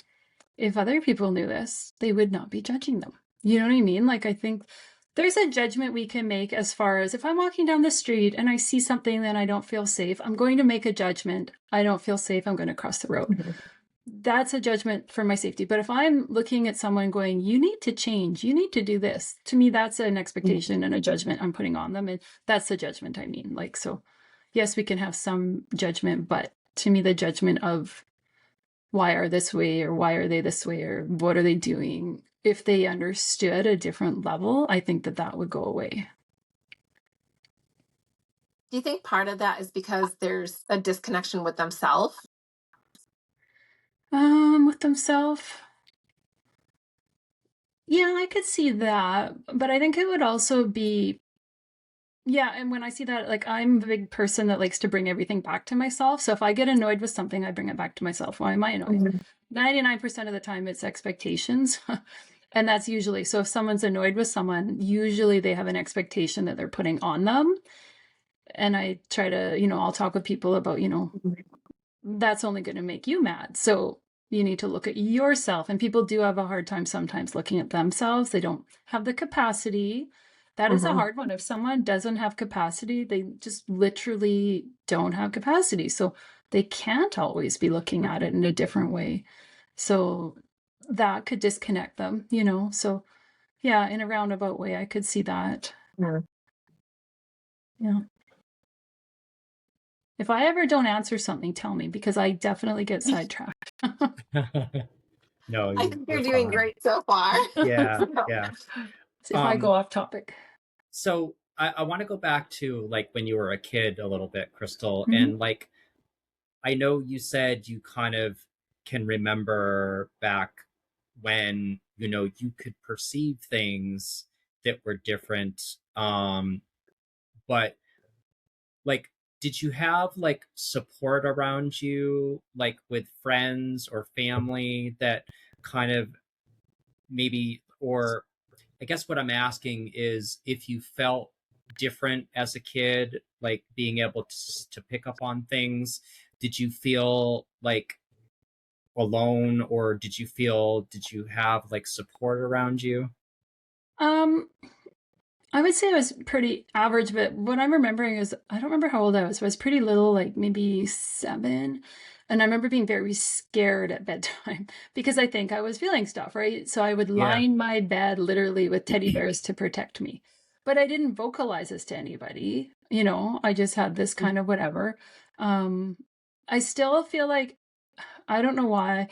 C: if other people knew this, they would not be judging them. You know what I mean? Like, I think there's a judgment we can make as far as if I'm walking down the street and I see something that I don't feel safe, I'm going to make a judgment. I don't feel safe. I'm going to cross the road. That's a judgment for my safety. But if I'm looking at someone going, you need to change, you need to do this, to me, that's an expectation and a judgment I'm putting on them. And that's the judgment I mean. Like, so yes, we can have some judgment, but to me, the judgment of why are this way or why are they this way or what are they doing? If they understood a different level, I think that would go away.
B: Do you think part of that is because there's a disconnection with themselves?
C: With themselves? Yeah, I could see that. But I think it would also be, yeah, and when I see that, like, I'm a big person that likes to bring everything back to myself. So if I get annoyed with something, I bring it back to myself. Why am I annoyed? 99% of the time, it's expectations. And that's usually, so if someone's annoyed with someone, usually they have an expectation that they're putting on them. And I try to, I'll talk with people about, that's only going to make you mad. So you need to look at yourself. And people do have a hard time sometimes looking at themselves. They don't have the capacity. That is a hard one. If someone doesn't have capacity, they just literally don't have capacity. So they can't always be looking at it in a different way. So that could disconnect them, you know? So yeah, in a roundabout way, I could see that.
D: Yeah.
C: Yeah. If I ever don't answer something, tell me, because I definitely get sidetracked.
A: No,
D: I think you're doing great so far.
A: Yeah, yeah.
C: If I go off topic.
A: So I want to go back to like when you were a kid a little bit, Crystal,
C: Mhm.
A: and like I know you said you kind of can remember back when you could perceive things that were different, but like did you have like support around you, like with friends or family that kind of maybe, or I guess what I'm asking is if you felt different as a kid, like being able to pick up on things, did you feel like alone, or did you have like support around you?
C: Um, I would say I was pretty average, but what I'm remembering is I don't remember how old I was. But I was pretty little, like maybe 7. And I remember being very scared at bedtime because I think I was feeling stuff, right? So I would
A: Yeah.
C: line my bed literally with teddy bears to protect me. But I didn't vocalize this to anybody, you know, I just had this kind of whatever. I still feel like, I don't know why.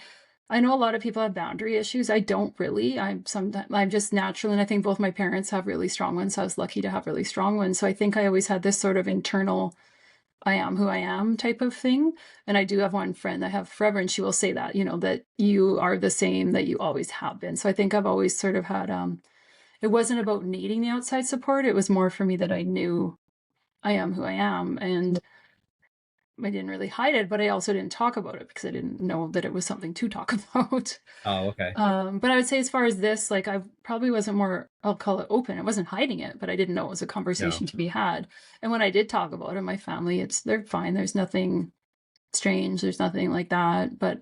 C: I know a lot of people have boundary issues. I don't really. I'm just natural, and I think both my parents have really strong ones. So I was lucky to have really strong ones. So I think I always had this sort of internal I am who I am type of thing. And I do have one friend I have forever, and she will say that, you know, that you are the same that you always have been. So I think I've always sort of had it wasn't about needing the outside support. It was more for me that I knew I am who I am. And I didn't really hide it, but I also didn't talk about it because I didn't know that it was something to talk about.
A: Oh, okay.
C: But I would say as far as this, like I probably wasn't more, I'll call it open. I wasn't hiding it, but I didn't know it was a conversation to be had. And when I did talk about it, my family, they're fine. There's nothing strange. There's nothing like that. But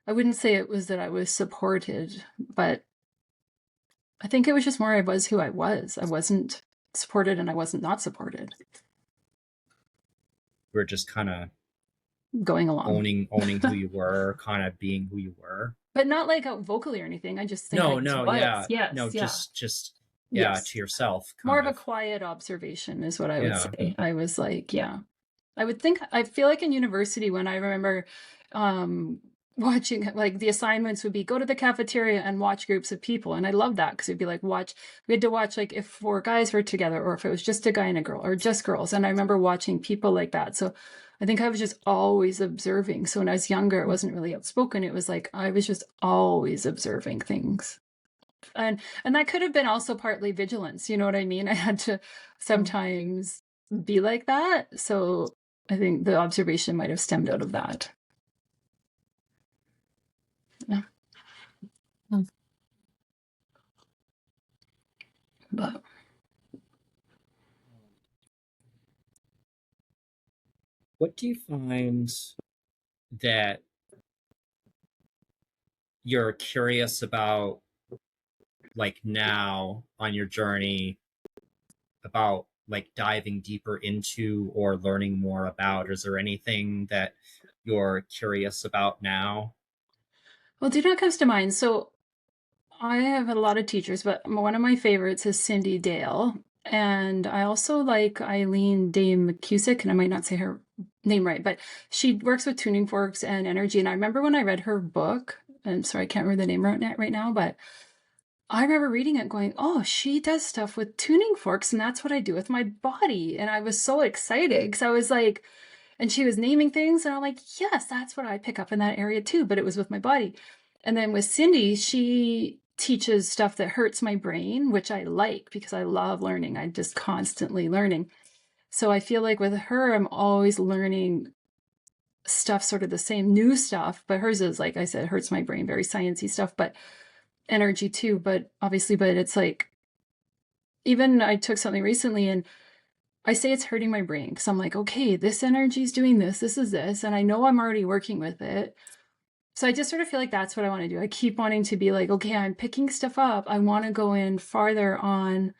C: I wouldn't say it was that I was supported, but I think it was just more I was who I was. I wasn't supported and I wasn't not supported.
A: We're just kind of
C: Going along.
A: owning who you were, kind of being who you were.
C: But not like out vocally or anything. I just think
A: No,
C: yeah. Yes,
A: no,
C: yeah.
A: just
C: Yes.
A: to yourself.
C: More of a quiet observation is what I would say. I was like, yeah. I feel like in university when I remember watching, like the assignments would be go to the cafeteria and watch groups of people. And I love that because it'd be like we had to watch like if 4 guys were together or if it was just a guy and a girl or just girls. And I remember watching people like that. So I think I was just always observing. So when I was younger, it wasn't really outspoken. It was like I was just always observing things. And that could have been also partly vigilance. You know what I mean? I had to sometimes be like that. So I think the observation might have stemmed out of that. Yeah. But
A: what do you find that you're curious about, like now on your journey, about like diving deeper into or learning more about? Is there anything that you're curious about now?
C: well, do you know what comes to mind? So I have a lot of teachers, but one of my favorites is Cindy Dale. And I also like Eileen Day McCusick, and I might not say her name right, but she works with tuning forks and energy. And I remember when I read her book, and sorry, I can't remember the name right now, but I remember reading it going, oh, she does stuff with tuning forks, and that's what I do with my body. And I was so excited because I was like, and she was naming things, and I'm like, yes, that's what I pick up in that area too, but it was with my body. And then with Cindy, she teaches stuff that hurts my brain, which I like because I love learning. I'm just constantly learning. So I feel like with her, I'm always learning stuff, sort of the same new stuff, but hers is, like I said, hurts my brain, very sciencey stuff, but energy too. But obviously, but it's like, even I took something recently and I say it's hurting my brain because I'm like, okay, this energy is doing this, this is this, and I know I'm already working with it. So I just sort of feel like that's what I want to do. I keep wanting to be like, okay, I'm picking stuff up. I want to go in farther on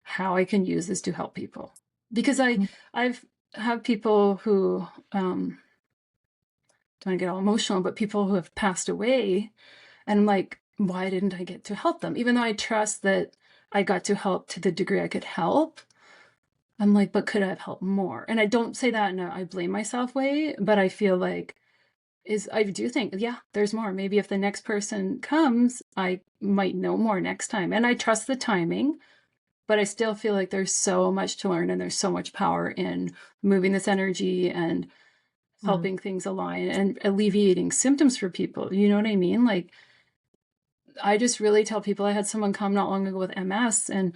C: how I can use this to help people. Because I've have people who don't want to get all emotional, but people who have passed away, and I'm like, why didn't I get to help them? Even though I trust that I got to help to the degree I could help, I'm like, but could I have helped more? And I don't say that in a I blame myself way, but I feel like I do think, yeah, there's more. Maybe if the next person comes, I might know more next time. And I trust the timing, but I still feel like there's so much to learn and there's so much power in moving this energy and helping things align and alleviating symptoms for people. You know what I mean? Like, I just really tell people, I had someone come not long ago with MS, and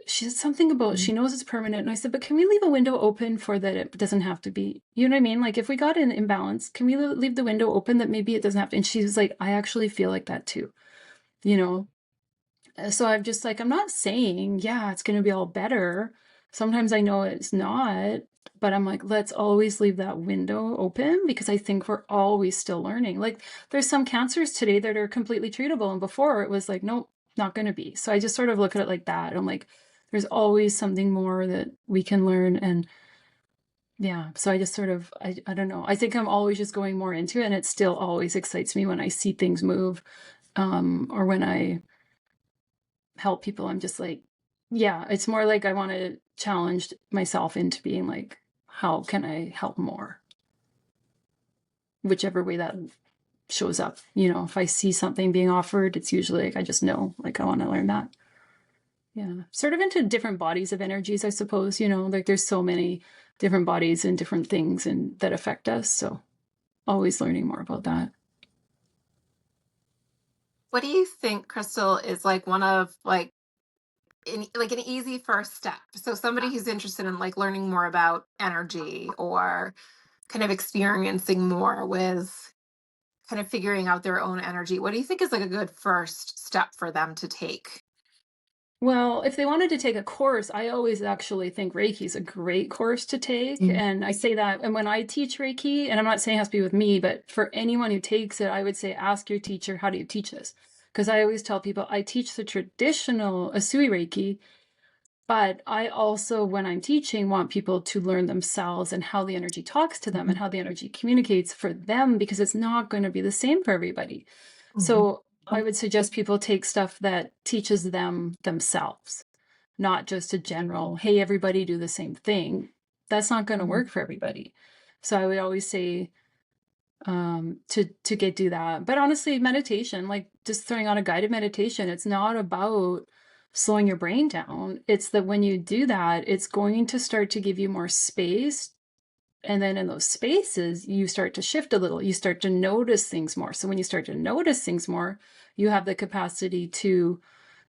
C: she said something about she knows it's permanent. And I said, but can we leave a window open for that it doesn't have to be, you know what I mean? Like, if we got an imbalance, can we leave the window open that maybe it doesn't have to? And she was like, I actually feel like that too, you know? So I'm just like, I'm not saying, yeah, it's going to be all better. Sometimes I know it's not, but I'm like, let's always leave that window open because I think we're always still learning. Like, there's some cancers today that are completely treatable. And before it was like, nope, not going to be. So I just sort of look at it like that. I'm like, there's always something more that we can learn. And yeah, so I just sort of, I don't know. I think I'm always just going more into it. And it still always excites me when I see things move, or when I help people. I'm just like, yeah, it's more like I want to challenge myself into being like, how can I help more? Whichever way that shows up. You know, if I see something being offered, it's usually like I just know, like I want to learn that. Yeah. Sort of into different bodies of energies, I suppose, you know, like there's so many different bodies and different things and that affect us. So always learning more about that.
D: What do you think, Crystal, is like one of like an easy first step? So somebody who's interested in like learning more about energy or kind of experiencing more with kind of figuring out their own energy, what do you think is like a good first step for them to take?
C: Well, if they wanted to take a course, I always actually think Reiki is a great course to take. And I say that, and when I teach Reiki, and I'm not saying it has to be with me, but for anyone who takes it, I would say, ask your teacher, how do you teach this? Because I always tell people I teach the traditional Asui Reiki, but I also, when I'm teaching, want people to learn themselves and how the energy talks to them and how the energy communicates for them, because it's not going to be the same for everybody. So I would suggest people take stuff that teaches them themselves, not just a general, hey, everybody do the same thing. That's not going to work for everybody. So I would always say to do that. But honestly, meditation, like just throwing on a guided meditation, it's not about slowing your brain down. It's that when you do that, it's going to start to give you more space. And then in those spaces, you start to shift a little. You start to notice things more. So when you start to notice things more, you have the capacity to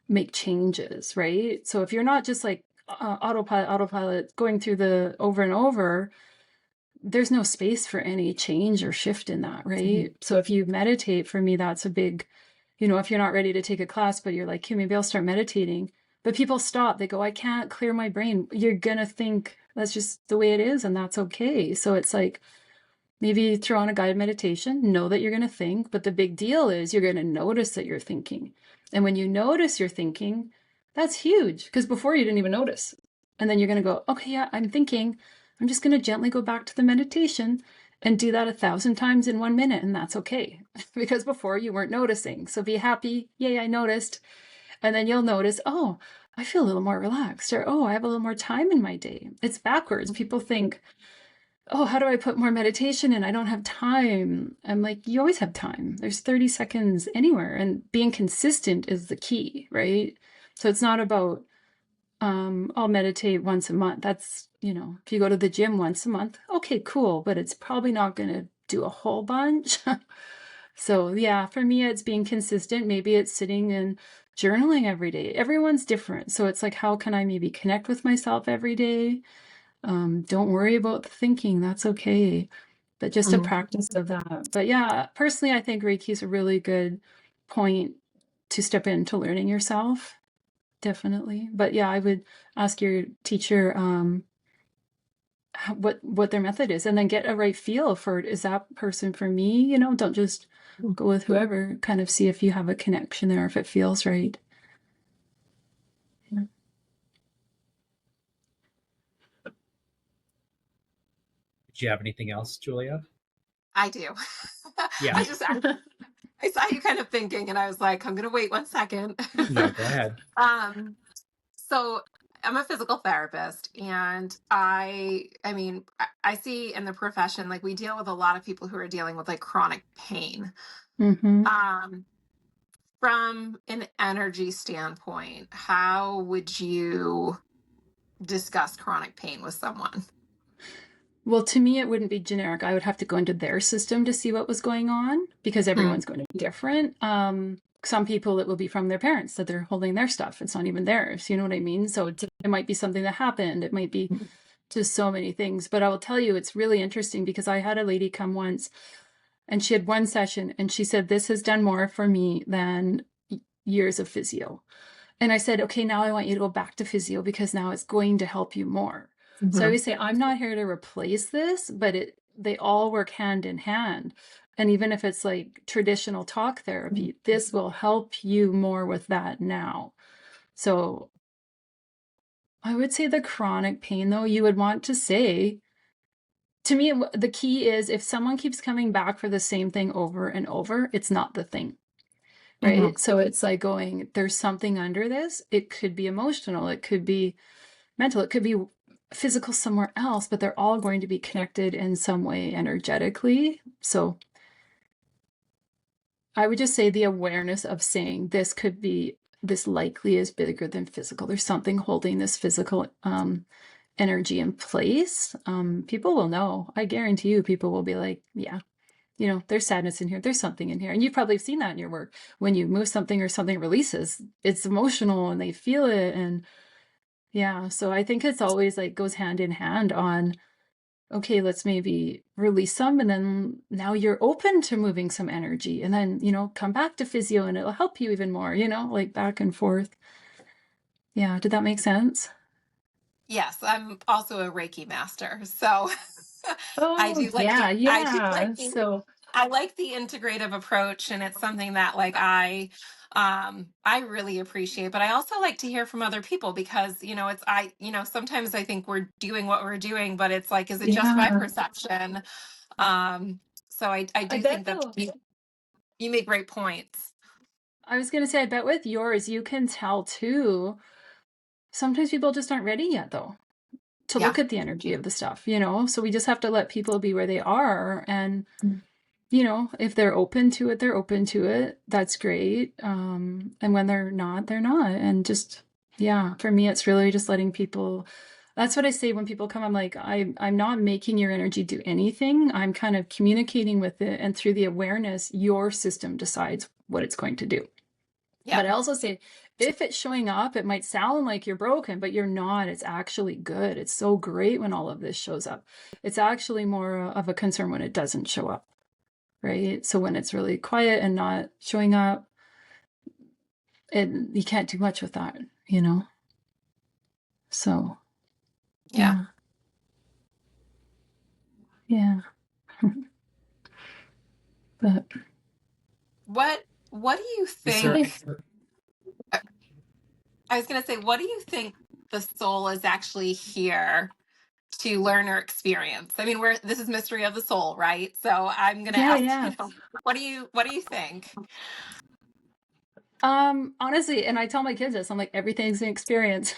C: make changes, right? So if you're not just like autopilot going through the over and over, there's no space for any change or shift in that, right? So if you meditate, for me, that's a big, you know, if you're not ready to take a class, but you're like, okay, maybe I'll start meditating. But people stop. They go, I can't clear my brain. You're going to think that's just the way it is, and that's okay. So it's like, maybe throw on a guided meditation, know that you're going to think, but the big deal is you're going to notice that you're thinking. And when you notice you're thinking, that's huge, because before you didn't even notice. And then you're going to go, okay, yeah, I'm thinking. I'm just going to gently go back to the meditation and do that 1,000 times in 1 minute. And that's okay, because before you weren't noticing. So be happy. Yay, I noticed. And then you'll notice, oh, I feel a little more relaxed, or, oh, I have a little more time in my day. It's backwards. People think, oh, how do I put more meditation in? I don't have time. I'm like, you always have time. There's 30 seconds anywhere. And being consistent is the key, right? So it's not about, I'll meditate once a month. That's, you know, if you go to the gym once a month, okay, cool. But it's probably not going to do a whole bunch. So yeah, for me, it's being consistent. Maybe it's sitting and journaling every day. Everyone's different. So it's like, how can I maybe connect with myself every day? Don't worry about the thinking. That's okay. But just a practice of that. But yeah, personally, I think Reiki is a really good point to step into learning yourself. definitely. But yeah, I would ask your teacher what their method is, and then get a right feel for, is that person for me? You know, don't just go with whoever. Kind of see if you have a connection there, if it feels right. Yeah.
A: Do you have anything else, Julia?
D: I do.
A: Yeah.
D: I saw you kind of thinking, and I was like, I'm going to wait 1 second.
A: No, go ahead.
D: So I'm a physical therapist, and I see in the profession, like, we deal with a lot of people who are dealing with like chronic pain.
C: Mm-hmm.
D: Um, from an energy standpoint, how would you discuss chronic pain with someone?
C: Well, to me, it wouldn't be generic. I would have to go into their system to see what was going on, because everyone's going to be different. Some people, it will be from their parents that they're holding their stuff. It's not even theirs. You know what I mean? So it might be something that happened. It might be just so many things. But I will tell you, it's really interesting, because I had a lady come once, and she had one session, and she said, this has done more for me than years of physio. And I said, okay, now I want you to go back to physio, because now it's going to help you more. So I always say, I'm not here to replace this, but they all work hand in hand. And even if it's like traditional talk therapy, this will help you more with that now. So I would say the chronic pain, though, you would want to say, to me, the key is, if someone keeps coming back for the same thing over and over, it's not the thing. Right. So it's like going, there's something under this. It could be emotional. It could be mental. It could be physical somewhere else, but they're all going to be connected in some way energetically. So I would just say the awareness of saying, this likely is bigger than physical. There's something holding this physical energy in place. People will know. I guarantee you, people will be like, yeah, you know, there's sadness in here. There's something in here. And you've probably seen that in your work. When you move something or something releases, it's emotional and they feel it. And yeah, so I think it's always like goes hand in hand on, okay, let's maybe release some. And then now you're open to moving some energy. And then, you know, come back to physio and it'll help you even more, you know, like back and forth. Yeah. Did that make sense?
D: Yes, I'm also a Reiki master, so I
C: Oh,
D: do like
C: yeah.
D: I do
C: Yeah.
D: like
C: So,
D: I like the integrative approach, and it's something that, like, I really appreciate. But I also like to hear from other people, because sometimes I think we're doing what we're doing, but it's like, is it just my
C: yeah.
D: perception? Um, so I
C: I
D: do
C: bet
D: think that
C: though.
D: you make great points.
C: I was going to say, I bet with yours, you can tell too. Sometimes people just aren't ready yet, though, to
D: Yeah.
C: look at the energy of the stuff, you know? So we just have to let people be where they are. And, you know, if they're open to it, they're open to it. That's great. And when they're not, they're not. And just, yeah, for me, it's really just letting people. That's what I say when people come. I'm like, I'm not making your energy do anything. I'm kind of communicating with it. And through the awareness, your system decides what it's going to do.
D: Yeah.
C: But I also say, if it's showing up, it might sound like you're broken, but you're not. It's actually good. It's so great when all of this shows up. It's actually more of a concern when it doesn't show up, right? So when it's really quiet and not showing up, you can't do much with that, you know? So,
D: Yeah.
C: yeah. Yeah. But
D: What do you
A: Is there
D: think? I was going to say, what do you think the soul is actually here to learn or experience? I mean, this is Mystery of the Soul, right? So I'm going to
C: yeah,
D: ask,
C: yeah.
D: what do you think?
C: Honestly, and I tell my kids this, I'm like, everything's an experience.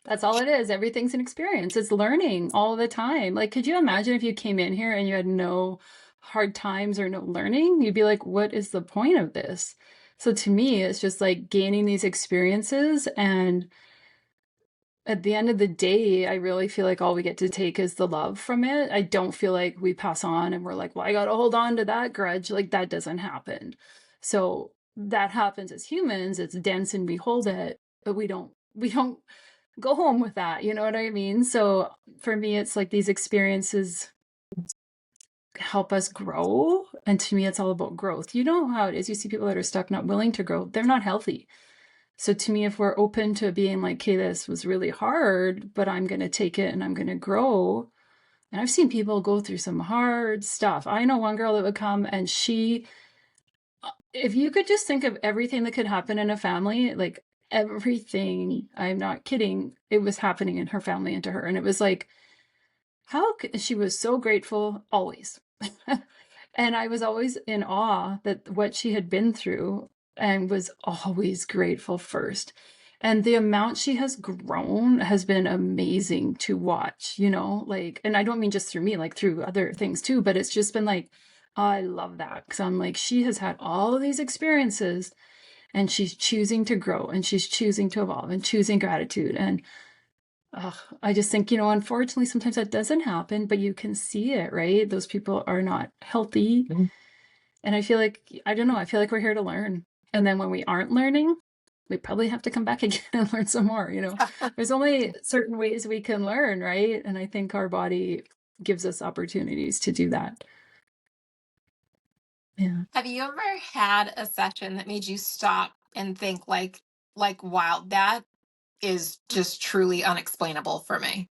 C: That's all it is. Everything's an experience. It's learning all the time. Like, could you imagine if you came in here and you had no hard times or no learning? You'd be like, what is the point of this? So to me, it's just like gaining these experiences. And at the end of the day, I really feel like all we get to take is the love from it. I don't feel like we pass on and we're like, well, I got to hold on to that grudge. Like, that doesn't happen. So that happens as humans. It's dense and we hold it, but we don't go home with that. You know what I mean? So for me, it's like these experiences help us grow. And to me, it's all about growth. You know how it is. You see people that are stuck, not willing to grow. They're not healthy. So to me, if we're open to being like, okay, this was really hard, but I'm going to take it and I'm going to grow. And I've seen people go through some hard stuff. I know one girl that would come and if you could just think of everything that could happen in a family, like everything, I'm not kidding, it was happening in her family and to her. And it was like, she was so grateful always. And I was always in awe that what she had been through, and was always grateful first. And the amount she has grown has been amazing to watch, like, and I don't mean just through me, like through other things too, but it's just been like, I love that. Cause I'm like, she has had all of these experiences and she's choosing to grow and she's choosing to evolve and choosing gratitude. And I just think, unfortunately, sometimes that doesn't happen, but you can see it, right? Those people are not healthy.
A: Mhm.
C: And I feel like, I don't know, I feel like we're here to learn. And then when we aren't learning, we probably have to come back again and learn some more, There's only certain ways we can learn, right? And I think our body gives us opportunities to do that. Yeah.
D: Have you ever had a session that made you stop and think like, wow, that is just truly unexplainable for me?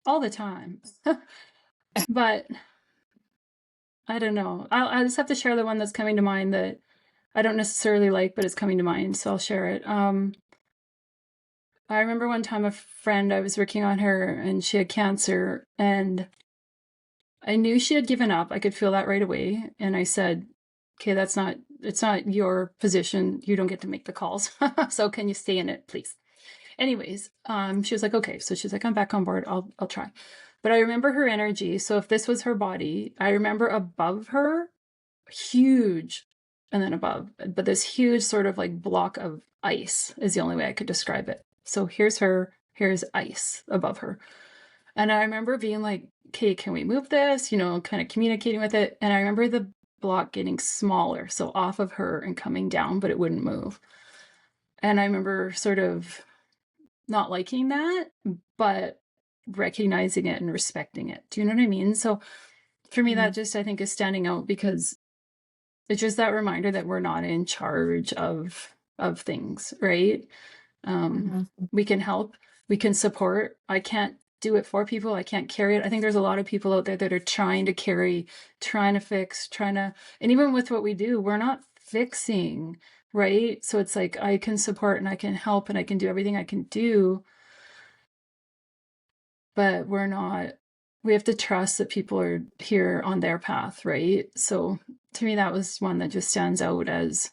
C: All the time. But I don't know. I'll just have to share the one that's coming to mind that I don't necessarily like, but it's coming to mind, so I'll share it. I remember one time a friend, I was working on her and she had cancer and I knew she had given up. I could feel that right away. And I said, okay, it's not your position. You don't get to make the calls. So can you stay in it, please? Anyways, she was like, okay. So she's like, I'm back on board. I'll try. But I remember her energy. So if this was her body, I remember above her, huge, and then above, but this huge sort of like block of ice is the only way I could describe it. So here's her, here's ice above her. And I remember being like, okay, can we move this? Kind of communicating with it. And I remember the block getting smaller, so off of her and coming down, but it wouldn't move. And I remember sort of not liking that, but recognizing it and respecting it. Do you know what I mean? So for me, that just, I think, is standing out because it's just that reminder that we're not in charge of things, right? We can help, we can support. I can't do it for people. I can't carry it. I think there's a lot of people out there that are trying to carry, trying to fix, and even with what we do, we're not fixing, right? So it's like, I can support and I can help and I can do everything I can do, but we have to trust that people are here on their path, right? So to me, that was one that just stands out as,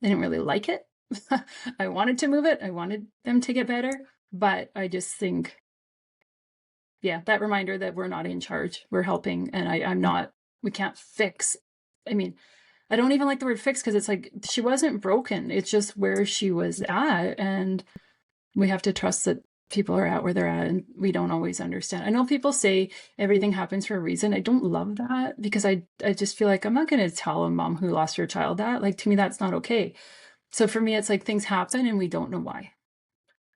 C: I didn't really like it. I wanted to move it. I wanted them to get better, but I just think, yeah, that reminder that we're not in charge, we're helping, and we can't fix. I mean, I don't even like the word fix because it's like, she wasn't broken. It's just where she was at. And we have to trust that people are at where they're at and we don't always understand. I know people say everything happens for a reason. I don't love that because I just feel like I'm not going to tell a mom who lost her child that. Like, to me, that's not okay. So for me, it's like things happen and we don't know why.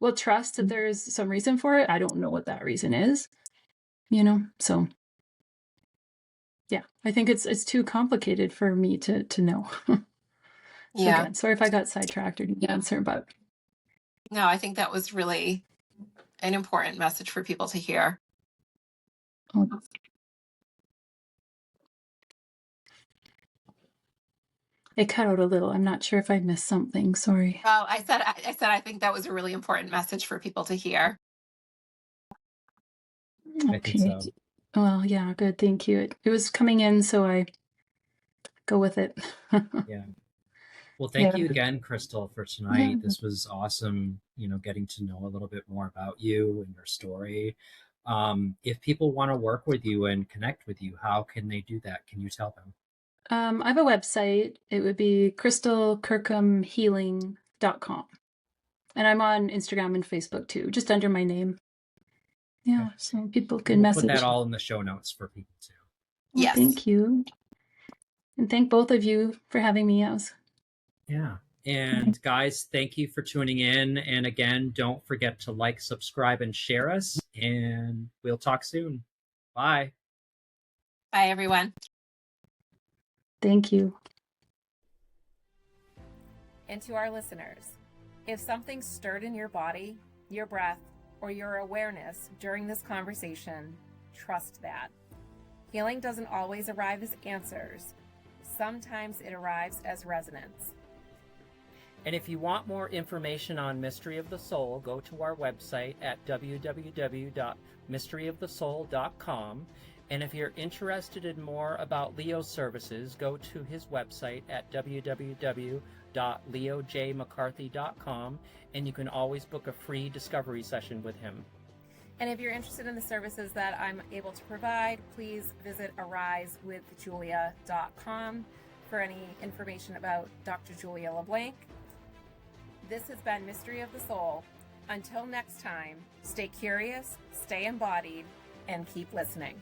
C: We'll trust that there's some reason for it. I don't know what that reason is, so yeah, I think it's too complicated for me to know. So
D: Yeah.
C: again, sorry if I got sidetracked or didn't answer, but
D: No, I think that was really an important message for people to hear.
C: it cut out a little. I'm not sure if I missed something. Sorry.
D: Well, I said I think that was a really important message for people to hear.
A: I think so.
C: Well, yeah, good. Thank you. It was coming in, so I go with it.
A: Yeah. Well, thank you again, Crystal, for tonight. This was awesome, getting to know a little bit more about you and your story. If people want to work with you and connect with you, how can they do that? Can you tell them?
C: I have a website. It would be crystalkirkhamhealing.com. And I'm on Instagram and Facebook too, just under my name. Yeah, so people can message.
A: Put that all in the show notes for people too.
C: Well, yes. Thank you. And thank both of you for having me.
A: Yeah. And guys, thank you for tuning in. And again, don't forget to like, subscribe, and share us. And we'll talk soon. Bye.
D: Bye, everyone.
C: Thank you.
B: And to our listeners, if something stirred in your body, your breath, or your awareness during this conversation, trust that. Healing doesn't always arrive as answers. Sometimes it arrives as resonance.
A: And if you want more information on Mystery of the Soul, go to our website at www.mysteryofthesoul.com. And if you're interested in more about Leo's services, go to his website at www.leojmccarthy.com, and you can always book a free discovery session with him.
B: And if you're interested in the services that I'm able to provide, please visit arisewithjulia.com for any information about Dr. Julia LeBlanc. This has been Mystery of the Soul. Until next time, stay curious, stay embodied, and keep listening.